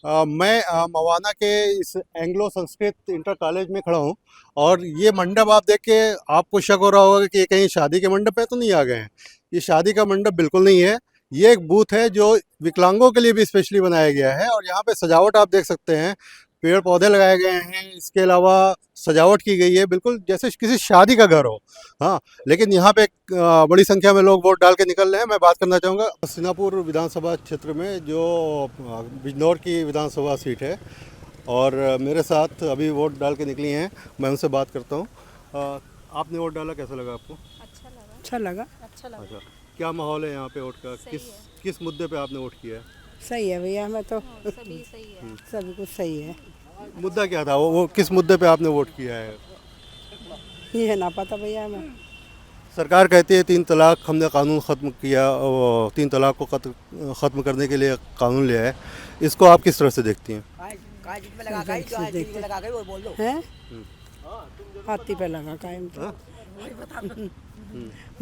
मैं मवाना के इस एंग्लो संस्कृत इंटर कॉलेज में खड़ा हूँ। और ये मंडप आप देख के आपको शक हो रहा होगा कि ये कहीं शादी के मंडप पे तो नहीं आ गए हैं। ये शादी का मंडप बिल्कुल नहीं है। ये एक बूथ है जो विकलांगों के लिए भी स्पेशली बनाया गया है, और यहाँ पे सजावट आप देख सकते हैं। पेड़ पौधे लगाए गए हैं, इसके अलावा सजावट की गई है बिल्कुल जैसे किसी शादी का घर हो। हाँ, लेकिन यहाँ पे बड़ी संख्या में लोग वोट डाल के निकल रहे हैं। मैं बात करना चाहूँगा सिनापुर विधानसभा क्षेत्र में, जो बिजनौर की विधानसभा सीट है। और मेरे साथ अभी वोट डाल के निकली हैं, मैं उनसे बात करता हूँ। आपने वोट डाला, कैसा लगा आपको? अच्छा लगा। अच्छा लगा। अच्छा लगा। अच्छा, क्या माहौल है यहाँ पे वोट का? सही किस है। किस मुद्दे पे आपने वोट किया है? सही है भैया, हमें तो सभी सही है। सब कुछ सही है। मुद्दा क्या था? वो किस मुद्दे पे आपने वोट किया है? ये है ना पता भैया हमें। सरकार कहती है 3 तलाक हमने कानून ख़त्म किया, वो 3 तलाक को ख़त्म करने के लिए कानून लिया है। इसको आप किस तरह से देखती हैं? हैं हाथी पे लगा कायम तो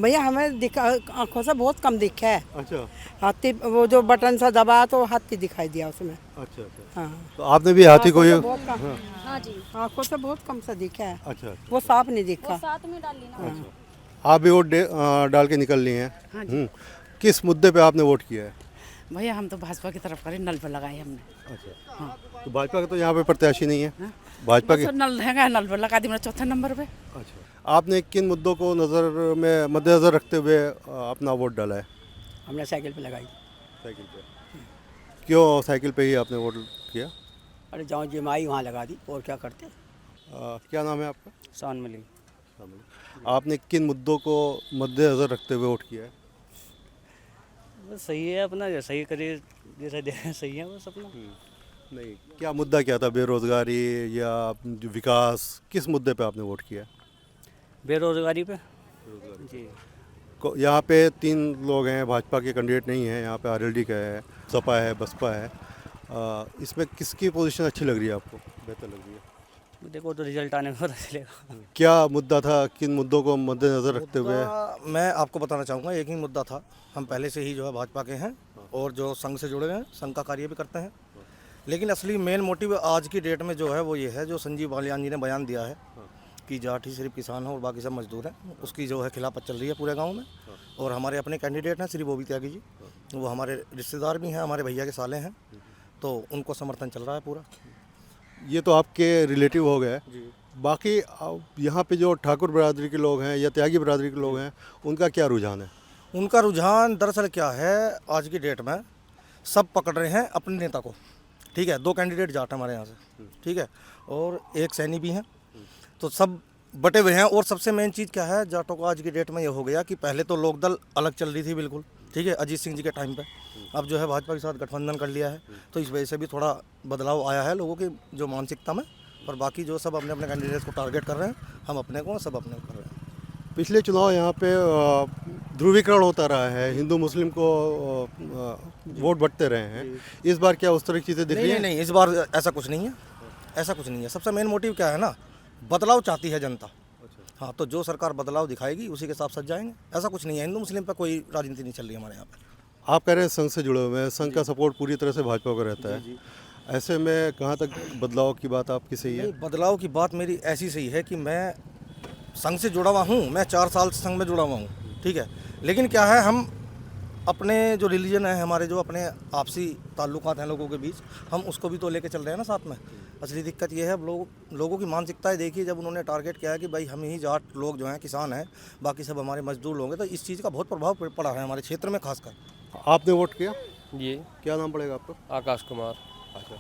भैया हमें दिखा, आंखों से बहुत कम दिखा है। अच्छा हाथी वो जो बटन सा दबा तो हाथी दिखाई दिया उसमें। अच्छा अच्छा। हाँ, तो आपने भी हाथी को ये बहुत कम। हाँ जी। आंखों से बहुत कम सा दिखा है। अच्छा अच्छा वो साफ नहीं वो दिखा। साथ में डाल ली ना। अच्छा। आप भी वोट डाल के निकल लिए हैं? हाँ जी। किस मुद्दे पे आपने वोट किया है? भैया हम तो भाजपा की तरफ करें, नल पर लगाए हमने। अच्छा। हाँ। तो भाजपा का तो यहाँ पे प्रत्याशी नहीं है। भाजपा के बस नल रहेगा, नल पर लगा दी मैंने चौथे नंबर पे। अच्छा, आपने किन मुद्दों को मद्देनजर रखते हुए अपना वोट डाला है? हमने साइकिल पे लगाई। साइकिल पे। क्यों साइकिल पे ही आपने वोट किया? अरे जहाँ जमाई वहाँ लगा दी, और क्या करते। क्या नाम है आपका? सान मिली। आपने किन मुद्दों को मद्देनजर रखते हुए वोट किया है? बस सही है अपना, जैसा ही करिए जैसा दे सही है बस अपना। नहीं, क्या मुद्दा क्या था? बेरोजगारी या जो विकास, किस मुद्दे पे आपने वोट किया? बेरोजगारी पे जी। यहाँ पे 3 लोग हैं, भाजपा के कैंडिडेट नहीं हैं। यहाँ पे आरएलडी का है, सपा है, बसपा है। इसमें किसकी पोजीशन अच्छी लग रही है आपको, बेहतर लग रही है? देखो तो रिजल्ट आने में पता चलेगा। क्या मुद्दा था? किन मुद्दों को मद्देनजर रखते हुए? मैं आपको बताना चाहूँगा, एक ही मुद्दा था। हम पहले से ही जो है भाजपा के हैं और जो संघ से जुड़े हैं, संघ का कार्य भी करते हैं। लेकिन असली मेन मोटिव आज की डेट में जो है वो ये है, जो संजीव बालियान जी ने बयान दिया है कि जाट ही सिर्फ किसान है और बाकी सब मजदूर हैं, उसकी जो है खिलाफत चल रही है पूरे गांव में। और हमारे अपने कैंडिडेट हैं श्री बोबी त्यागी जी, वो हमारे रिश्तेदार भी हैं, हमारे भैया के साले हैं, तो उनको समर्थन चल रहा है पूरा। ये तो आपके रिलेटिव हो गए। बाकी यहाँ पे जो ठाकुर बिरादरी के लोग हैं या त्यागी बिरादरी के लोग हैं, उनका क्या रुझान है? उनका रुझान दरअसल क्या है, आज की डेट में सब पकड़ रहे हैं अपने नेता को। ठीक है, 2 कैंडिडेट जाट हैं हमारे यहाँ से, ठीक है, और एक सैनी भी हैं, तो सब बटे हुए हैं। और सबसे मेन चीज़ क्या है, जाटों को आज की डेट में ये हो गया कि पहले तो लोकदल अलग चल रही थी बिल्कुल, ठीक है, अजीत सिंह जी के टाइम पे। अब जो है भाजपा के साथ गठबंधन कर लिया है, तो इस वजह से भी थोड़ा बदलाव आया है लोगों की जो मानसिकता में। और बाकी जो सब अपने अपने कैंडिडेट्स को टारगेट कर रहे हैं, हम अपने को, सब अपने को कर रहे हैं। पिछले चुनाव यहाँ पे ध्रुवीकरण होता रहा है, हिंदू मुस्लिम को वोट बंटते रहे हैं। इस बार क्या उस तरह की चीज़ें दिख रही नहीं हैं? नहीं, इस बार ऐसा कुछ नहीं है, ऐसा कुछ नहीं है। सबसे मेन मोटिव क्या है ना, बदलाव चाहती है जनता। हाँ, तो जो सरकार बदलाव दिखाएगी उसी के साथ सच जाएंगे। ऐसा कुछ नहीं है, हिंदू मुस्लिम पर कोई राजनीति नहीं चल रही हमारे यहाँ पर। आप कह रहे हैं संघ से जुड़े हुए हैं, संघ का सपोर्ट पूरी तरह से भाजपा को रहता है। ऐसे में कहाँ तक बदलाव की बात आपकी सही है? नहीं, बदलाव की बात मेरी ऐसी सही है कि मैं संघ से जुड़ा हुआ हूँ, मैं 4 साल से संघ में जुड़ा हुआ हूँ, ठीक है। लेकिन क्या है, हम अपने जो रिलीजन है, हमारे जो अपने आपसी ताल्लुकात हैं लोगों के बीच, हम उसको भी तो लेके चल रहे हैं ना साथ में। असली दिक्कत ये है, अब लोगों की मानसिकताएं देखिए, जब उन्होंने टारगेट किया है कि भाई हम ही जाट लोग जो हैं किसान हैं, बाकी सब हमारे मजदूर लोग हैं, तो इस चीज़ का बहुत प्रभाव पड़ा है हमारे क्षेत्र में खासकर। आपने वोट किया? जी। क्या नाम पड़ेगा आपका? आकाश कुमार। अच्छा,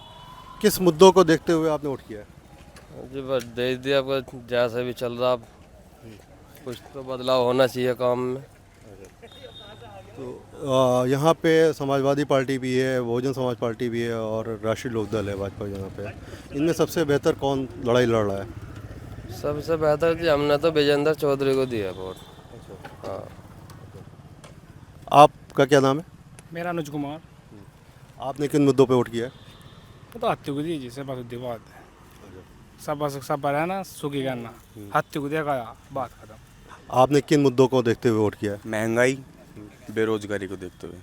किस मुद्दों को देखते हुए आपने वोट किया है? जी बस देख दिया, आपका जैसा भी चल रहा, अब कुछ तो बदलाव होना चाहिए काम में। तो यहाँ पे समाजवादी पार्टी भी है, बहुजन समाज पार्टी भी है, और राष्ट्रीय लोकदल है भाजपा यहाँ पे। इनमें सबसे बेहतर कौन लड़ाई लड़ रहा है? सबसे बेहतर जी हमने तो विजेंद्र चौधरी को दिया वोट। हाँ। आपका क्या नाम है? मेरा अनुज कुमार। आपने किन मुद्दों पे वोट किया है? वो तो हत्ती को दी जिसे बस उद्दी बात है, सब है ना सुखी करना, हत्ती को दिया बात खत्म। आपने किन मुद्दों को देखते हुए वोट किया है? महंगाई, बेरोजगारी को देखते हुए।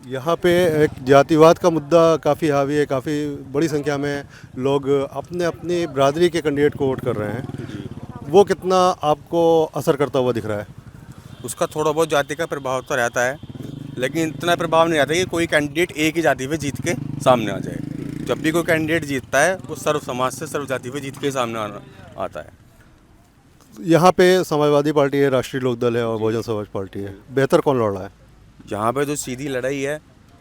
यहाँ पे एक जातिवाद का मुद्दा काफ़ी हावी है, काफ़ी बड़ी संख्या में लोग अपने अपनी बरादरी के कैंडिडेट को वोट कर रहे हैं। वो कितना आपको असर करता हुआ दिख रहा है? उसका थोड़ा बहुत जाति का प्रभाव तो रहता है, लेकिन इतना प्रभाव नहीं रहता कि कोई कैंडिडेट एक ही जाति पे जीत के सामने आ जाए। जब भी कोई कैंडिडेट जीतता है वो सर्व समाज से सर्व जाति पे जीत के सामने आता है। यहाँ पे समाजवादी पार्टी है, राष्ट्रीय लोकदल है और बहुजन समाज पार्टी है। बेहतर कौन लड़ रहा है? यहाँ पे जो सीधी लड़ाई है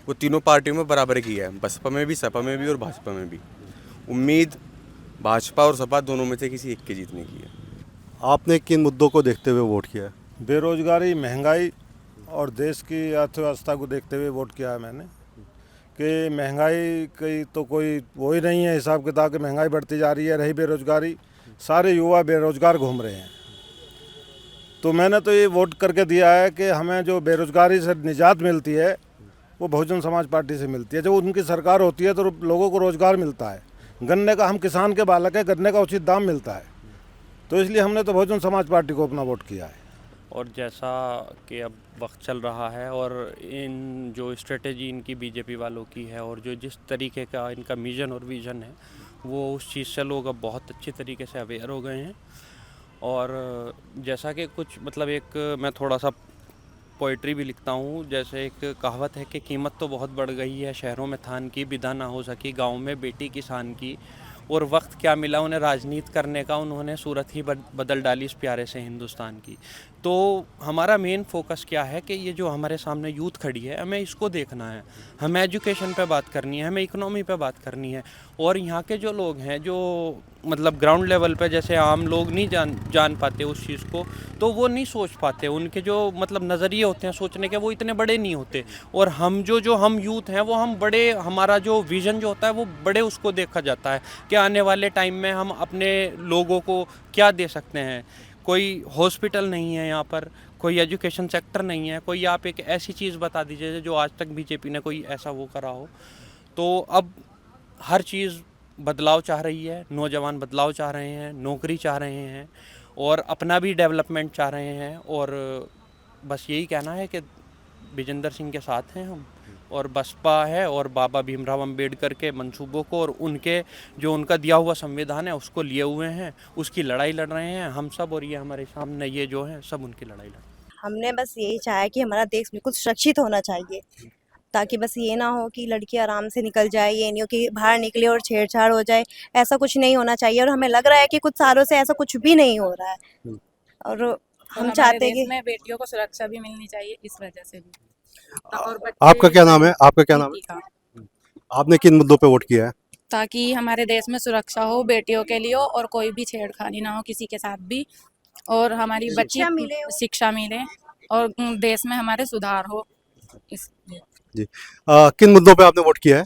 वो तीनों पार्टियों में बराबर की है, बसपा में भी, सपा में भी और भाजपा में भी। उम्मीद भाजपा और सपा दोनों में से किसी एक के जीतने की है। आपने किन मुद्दों को देखते हुए वोट किया है? बेरोजगारी, महंगाई और देश की अर्थव्यवस्था को देखते हुए वोट किया है मैंने। कि महंगाई की तो कोई वो ही नहीं है हिसाब किताब, कि महंगाई बढ़ती जा रही है। रही बेरोजगारी, सारे युवा बेरोजगार घूम रहे हैं। तो मैंने तो ये वोट करके दिया है कि हमें जो बेरोजगारी से निजात मिलती है वो बहुजन समाज पार्टी से मिलती है। जब उनकी सरकार होती है तो लोगों को रोज़गार मिलता है। गन्ने का, हम किसान के बालक हैं, गन्ने का उचित दाम मिलता है। तो इसलिए हमने तो बहुजन समाज पार्टी को अपना वोट किया है। और जैसा कि अब वक्त चल रहा है और इन जो स्ट्रेटेजी इनकी बीजेपी वालों की है और जो जिस तरीके का इनका मिशन और विज़न है, वो उस चीज़ से लोग अब बहुत अच्छी तरीके से अवेयर हो गए हैं। और जैसा कि कुछ मतलब एक मैं थोड़ा सा पोइट्री भी लिखता हूँ। जैसे एक कहावत है कि कीमत तो बहुत बढ़ गई है शहरों में थान की, विदा ना हो सकी गांव में बेटी किसान की। और वक्त क्या मिला उन्हें राजनीति करने का, उन्होंने सूरत ही बदल डाली इस प्यारे से हिंदुस्तान की। तो हमारा मेन फोकस क्या है कि ये जो हमारे सामने यूथ खड़ी है, हमें इसको देखना है। हमें एजुकेशन पे बात करनी है, हमें इकोनॉमी पे बात करनी है। और यहाँ के जो लोग हैं जो मतलब ग्राउंड लेवल पे, जैसे आम लोग नहीं जान पाते उस चीज़ को, तो वो नहीं सोच पाते। उनके जो मतलब नज़रिए होते हैं सोचने के, वो इतने बड़े नहीं होते। और हम हम यूथ हैं वो हम बड़े, हमारा जो विज़न जो होता है वो बड़े उसको देखा जाता है कि आने वाले टाइम में हम अपने लोगों को क्या दे सकते हैं। कोई हॉस्पिटल नहीं है यहाँ पर, कोई एजुकेशन सेक्टर नहीं है, कोई आप एक ऐसी चीज़ बता दीजिए जो आज तक बीजेपी ने कोई ऐसा वो करा हो। तो अब हर चीज़ बदलाव चाह रही है, नौजवान बदलाव चाह रहे हैं, नौकरी चाह रहे हैं और अपना भी डेवलपमेंट चाह रहे हैं। और बस यही कहना है कि विजेंद्र सिंह के साथ हैं हम, और बसपा है और बाबा भीमराव अंबेडकर के मंसूबों को और उनके जो उनका दिया हुआ संविधान है उसको लिए हुए हैं, उसकी लड़ाई लड़ रहे हैं हम सब। और ये हमारे सामने ये जो है सब उनकी लड़ाई लड़ रहे हैं। हमने बस यही चाहा कि हमारा देश बिल्कुल सुरक्षित होना चाहिए, ताकि बस ये ना हो कि लड़की आराम से निकल जाए, ये नहीं हो कि बाहर निकले और छेड़छाड़ हो जाए। ऐसा कुछ नहीं होना चाहिए। और हमें लग रहा है कि कुछ सालों से ऐसा कुछ भी नहीं हो रहा है। और हम चाहते हैं कि बेटियों को सुरक्षा भी मिलनी चाहिए, इस वजह से भी। आपका क्या नाम है? आपका क्या नाम है? आपने किन मुद्दों पे वोट किया है? ताकि हमारे देश में सुरक्षा हो बेटियों के लिए और कोई भी छेड़खानी ना हो किसी के साथ भी, और हमारी बच्ची शिक्षा मिले और देश में हमारे सुधार हो, इसलिए। जी, किन मुद्दों पे आपने वोट किया है?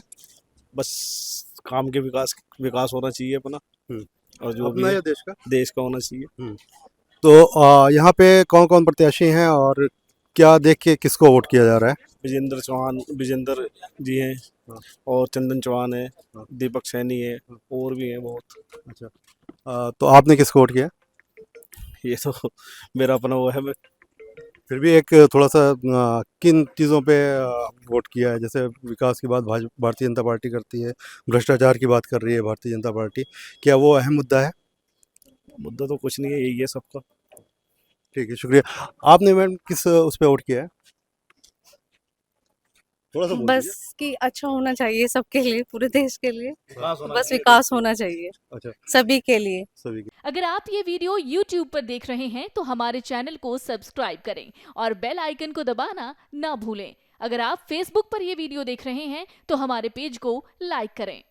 बस काम के विकास होना चाहिए अपना, और जो अपना या देश का होना चाहिए। तो यहाँ पे कौन कौन प्रत्याशी हैं और क्या देख के किसको वोट किया जा रहा है? विजेंद्र जी हैं और चंदन चौहान है, दीपक सैनी है, और भी हैं बहुत। अच्छा, तो आपने किसको वोट किया? ये तो मेरा अपना वो है। मैं फिर भी एक थोड़ा सा किन चीज़ों पे वोट किया है? जैसे विकास की बात भारतीय जनता पार्टी करती है, भ्रष्टाचार की बात कर रही है भारतीय जनता पार्टी, क्या वो अहम मुद्दा है? मुद्दा तो कुछ नहीं है, यही है सबका। ठीक है, शुक्रिया। आपने मैम किस उस पे वोट किया है? थोड़ा सा बोल दीजिए। बस कि अच्छा होना चाहिए सबके लिए, पूरे देश के लिए, बस विकास होना चाहिए। अच्छा, सभी के लिए। सभी के। अगर आप ये वीडियो YouTube पर देख रहे हैं तो हमारे चैनल को सब्सक्राइब करें और बेल आइकन को दबाना ना भूलें। अगर आप Facebook पर ये वीडियो देख रहे हैं तो हमारे पेज को लाइक करें।